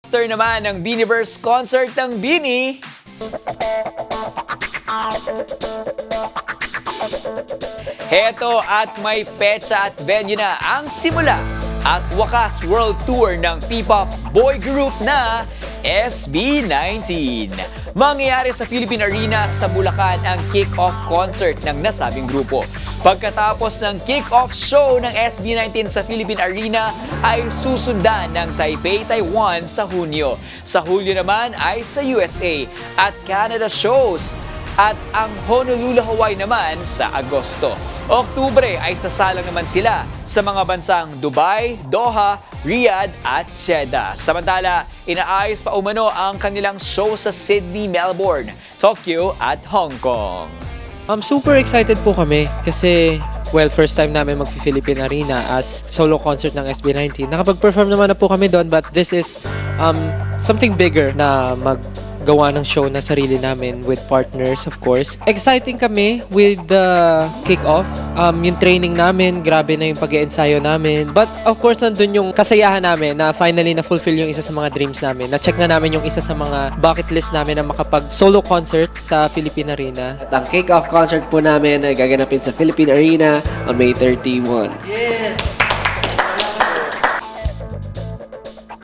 After naman ng Beanieverse concert ng Beanie, heto at may petsa at venue na ang simula at wakas world tour ng P-pop boy group na SB19. Mangyayari sa Philippine Arena sa Bulacan ang kick-off concert ng nasabing grupo. Pagkatapos ng kick-off show ng SB19 sa Philippine Arena ay susundan ng Taipei, Taiwan sa Hunyo. Sa Hulyo naman ay sa USA at Canada shows at ang Honolulu, Hawaii naman sa Agosto. Oktubre ay sasalang naman sila sa mga bansang Dubai, Doha, Riyadh at Jeddah. Samantala, inaayos pa umano ang kanilang show sa Sydney, Melbourne, Tokyo at Hong Kong. Super excited po kami kasi, well, first time namin mag-Philippine Arena as solo concert ng SB19. Nakapag-perform naman na po kami doon, but this is something bigger na maggawa ng show na sarili namin with partners, of course. Exciting kami with the kick-off. Yung training namin, grabe na yung pag-iensayo namin. But of course, nandun yung kasayahan namin na finally na-fulfill yung isa sa mga dreams namin. Na-check na namin yung isa sa mga bucket list namin na makapag-solo concert sa Philippine Arena. At ang kick-off concert po namin ay gaganapin sa Philippine Arena on May 31. Yes!